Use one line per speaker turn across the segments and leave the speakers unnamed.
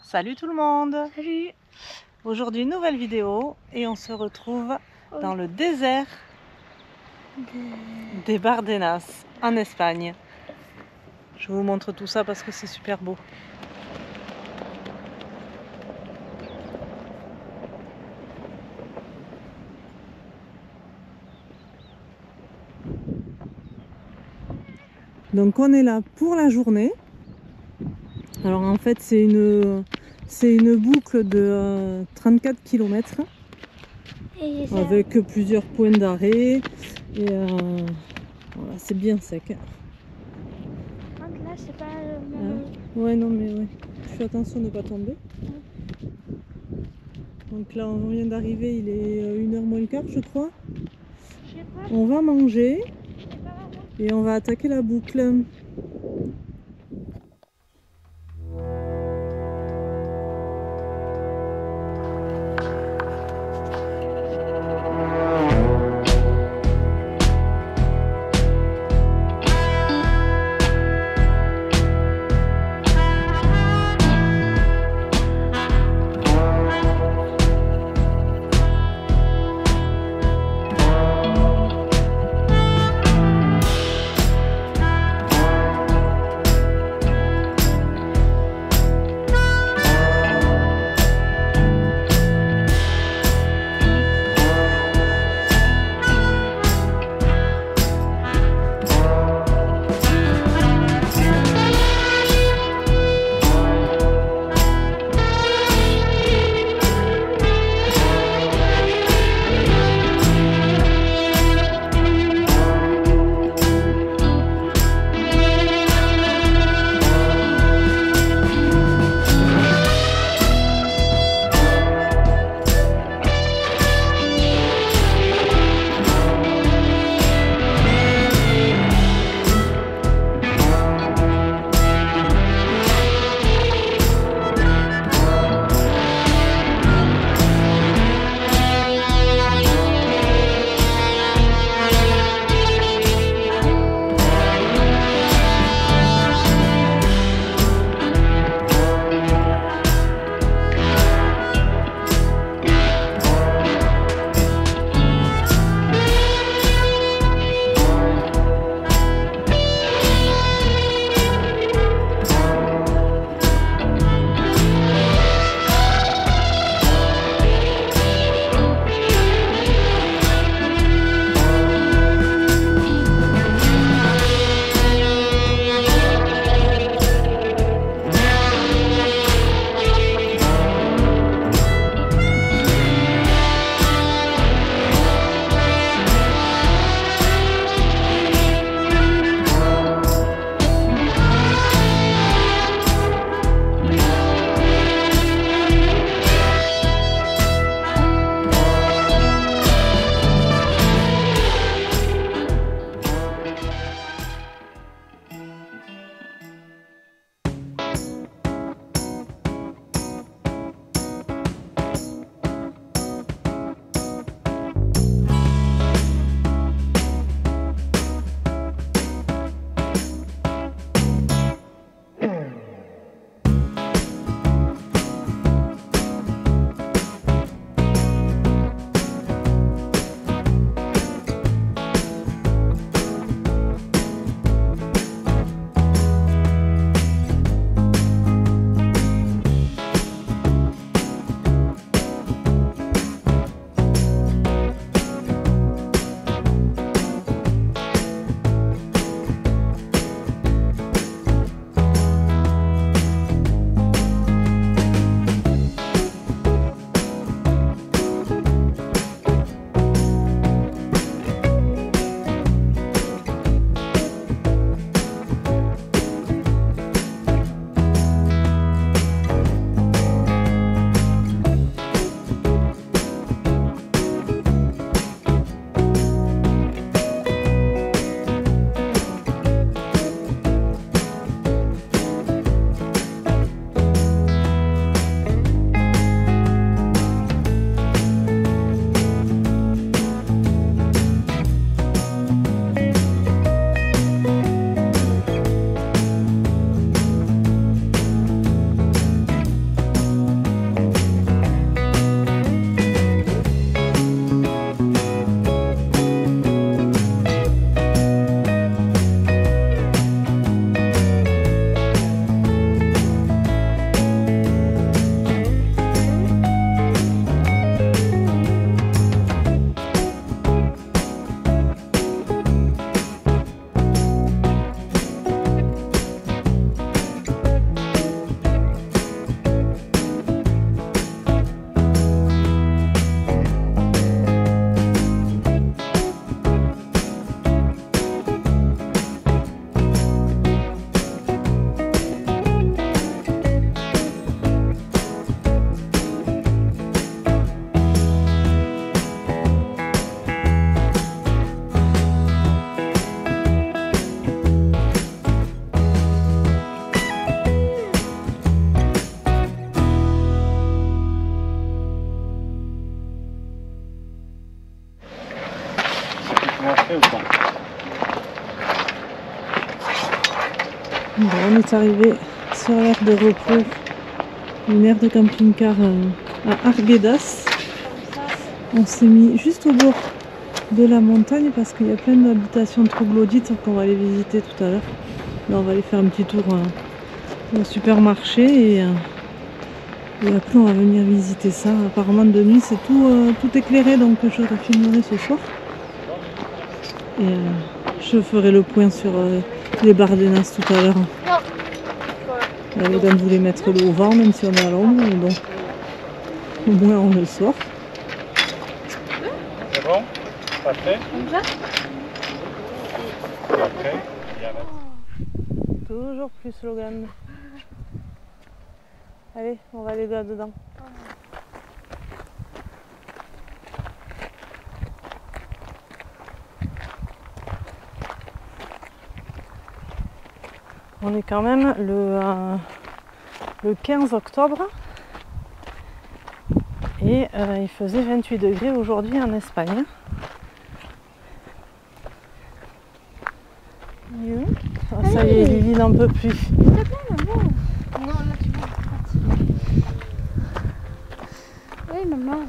Salut tout le monde!
Salut!
Aujourd'hui nouvelle vidéo et on se retrouve dans le désert des Bardenas en Espagne. Je vous montre tout ça parce que c'est super beau. Donc on est là pour la journée. Alors en fait c'est une boucle de 34 km avec plusieurs points d'arrêt et voilà, c'est bien sec.
Là c'est pas
ouais non mais ouais, je fais attention de ne pas tomber. Donc là on vient d'arriver, il est 1h moins le quart je crois.
Je sais pas.
On va manger et on va attaquer la boucle.
fait ou pas?
Bon, on est arrivé sur l'aire de repos, une aire de camping-car à Arguedas. On s'est mis juste au bord de la montagne parce qu'il y a plein d'habitations troglodytes qu'on va aller visiter tout à l'heure. Là, on va aller faire un petit tour au supermarché et après on va venir visiter ça. Apparemment de nuit c'est tout éclairé, donc je filmerai ce soir. Et je ferai le point sur les Bardenas tout à l'heure. La mesdames voulait mettre le au vent même si on est à l'ombre, mais bon, au moins on le sort.
C'est bon? Pas prêt?
Comme ça?
Pas prêt?
Toujours plus Logan. Allez, on va aller là-dedans. On est quand même le 15 octobre et il faisait 28 degrés aujourd'hui en Espagne. Ah, ça y est, Lily n'en peut plus.
S'il te plaît, maman. Non, là tu vas partir. Oui, maman.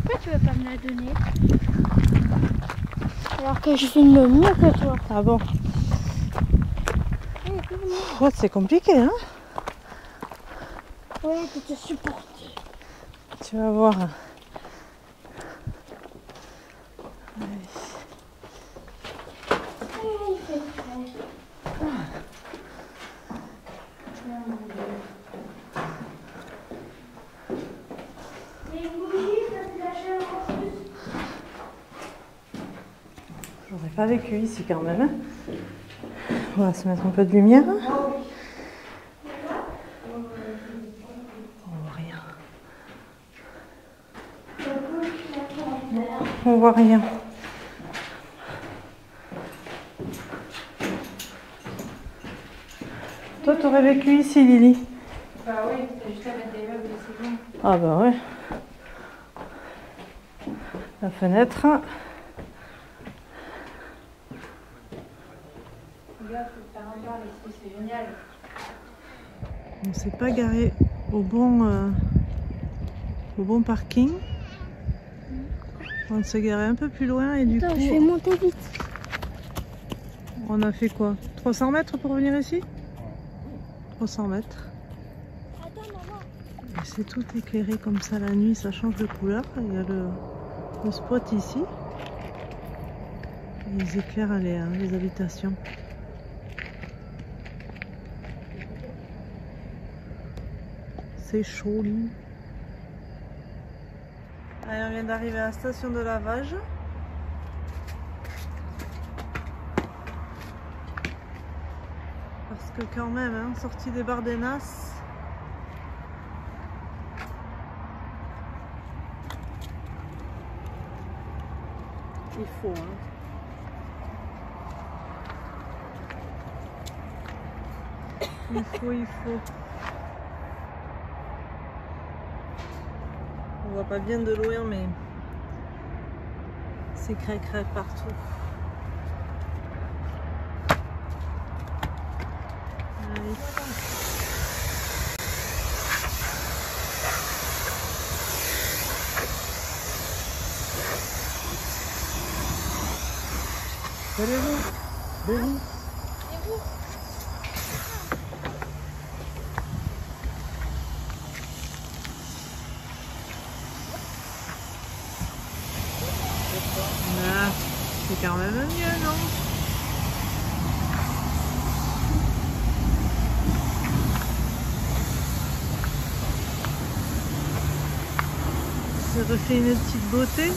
Pourquoi tu veux pas me la donner? Alors que je filme mieux que toi.
Ah bon?
Oui, filme-moi.
Oh, c'est compliqué, hein?
Oui, tu te supportes.
Tu vas voir. J'aurais pas vécu ici quand même. Hein. On va se mettre un peu de lumière. On voit rien. On voit rien. Toi, tu aurais vécu ici, Lily?
Bah oui, t'as juste à mettre des meubles et c'est bon.
Ah bah ouais. La fenêtre.
Regarde, faut faire un bar ici, c'est génial.
On s'est pas garé au bon parking. On s'est garé un peu plus loin et du
Attends,
coup...
je vais monter vite.
On a fait quoi? 300 mètres pour venir ici? 300 mètres.
Attends, maman.
Et c'est tout éclairé comme ça la nuit, ça change de couleur. Il y a le spot ici. Ils éclairent les habitations. C'est chaud, lui. Allez, on vient d'arriver à la station de lavage. Parce que quand même, hein, sortie des Bardenas, il faut. Hein. Il faut. On voit pas bien de loin, mais c'est crac-crac partout. Allez. Allez-vous. Ah, c'est quand même mieux, non? Ça refait une petite beauté.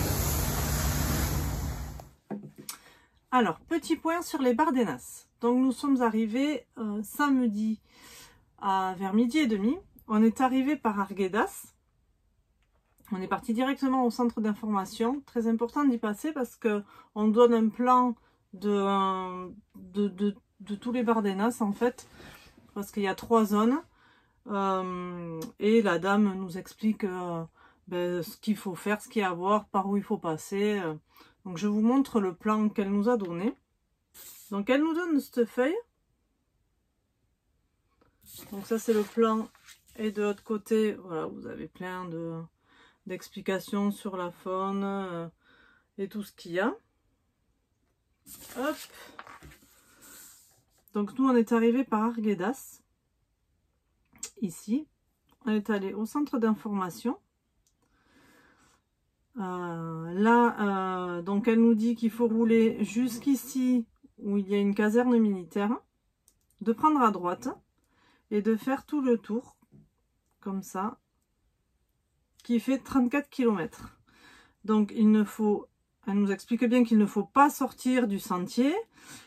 Alors, petit point sur les Bardenas. Donc nous sommes arrivés samedi vers 12h30. On est arrivé par Arguedas. On est parti directement au centre d'information. Très important d'y passer parce que on donne un plan de tous les Bardenas en fait. Parce qu'il y a 3 zones. Et la dame nous explique ce qu'il faut faire, ce qu'il y a à voir, par où il faut passer. Donc je vous montre le plan qu'elle nous a donné. Donc elle nous donne cette feuille. Donc ça c'est le plan. Et de l'autre côté, voilà, vous avez plein d'explications sur la faune et tout ce qu'il y a. Hop. Donc nous on est arrivé par Arguedas. Ici. On est allé au centre d'information. Là, donc elle nous dit qu'il faut rouler jusqu'ici où il y a une caserne militaire, de prendre à droite et de faire tout le tour, comme ça, qui fait 34 km. Donc il ne faut, elle nous explique bien qu'il ne faut pas sortir du sentier,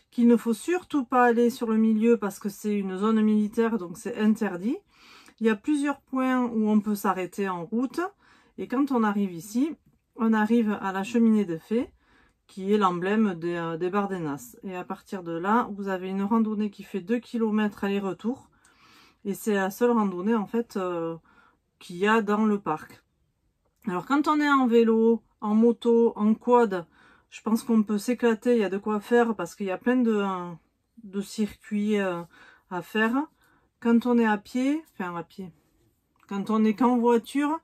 qu'il ne faut surtout pas aller sur le milieu parce que c'est une zone militaire, donc c'est interdit. Il y a plusieurs points où on peut s'arrêter en route, et quand on arrive ici, on arrive à la cheminée de fée, qui est l'emblème des Bardenas. Et à partir de là, vous avez une randonnée qui fait 2 km aller-retour. Et c'est la seule randonnée, en fait, qu'il y a dans le parc. Alors, quand on est en vélo, en moto, en quad, je pense qu'on peut s'éclater. Il y a de quoi faire parce qu'il y a plein de circuits à faire. Quand on est à pied, quand on est qu'en voiture,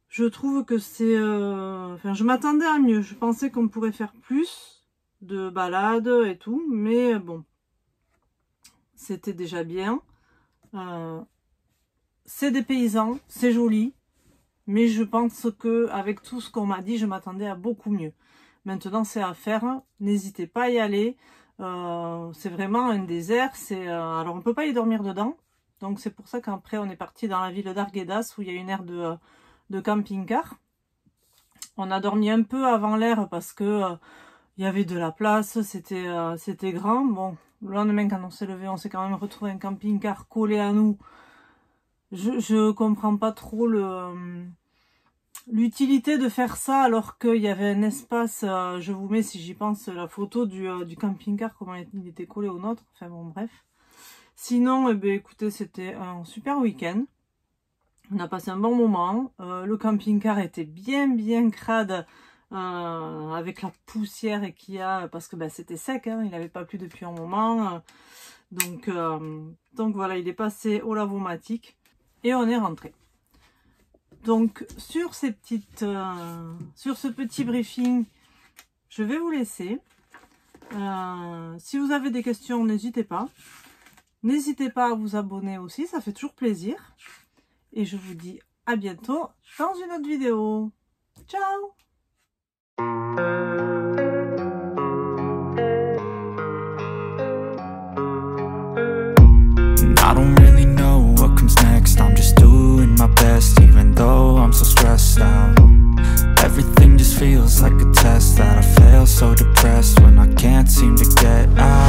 je trouve que c'est... je m'attendais à mieux. Je pensais qu'on pourrait faire plus de balades et tout. Mais bon, c'était déjà bien. C'est des paysans, c'est joli. Mais je pense que avec tout ce qu'on m'a dit, je m'attendais à beaucoup mieux. Maintenant, c'est à faire. N'hésitez pas à y aller. C'est vraiment un désert. Alors, on peut pas y dormir dedans. Donc, c'est pour ça qu'après, on est parti dans la ville d'Arguedas où il y a une aire de camping-car. On a dormi un peu avant l'heure parce que il y avait de la place, c'était grand. Bon, le lendemain quand on s'est levé, on s'est quand même retrouvé un camping-car collé à nous. Je comprends pas trop l'utilité de faire ça alors qu'il y avait un espace. Je vous mets, si j'y pense, la photo du camping-car, comment il était collé au nôtre. Enfin bon, bref. Sinon, eh bien, écoutez, c'était un super week-end. On a passé un bon moment. Le camping-car était bien crade avec la poussière qu'il y a parce que c'était sec, hein, il n'avait pas plu depuis un moment. Donc voilà, il est passé au lavomatique et on est rentré. Donc sur ce petit briefing, je vais vous laisser. Si vous avez des questions, n'hésitez pas. N'hésitez pas à vous abonner aussi, ça fait toujours plaisir. Et je vous dis à bientôt dans une autre vidéo. Ciao!
I don't really know what comes next. I'm just doing my best, even though I'm so stressed out. Everything just feels like a test that I fail, so depressed when I can't seem to get out.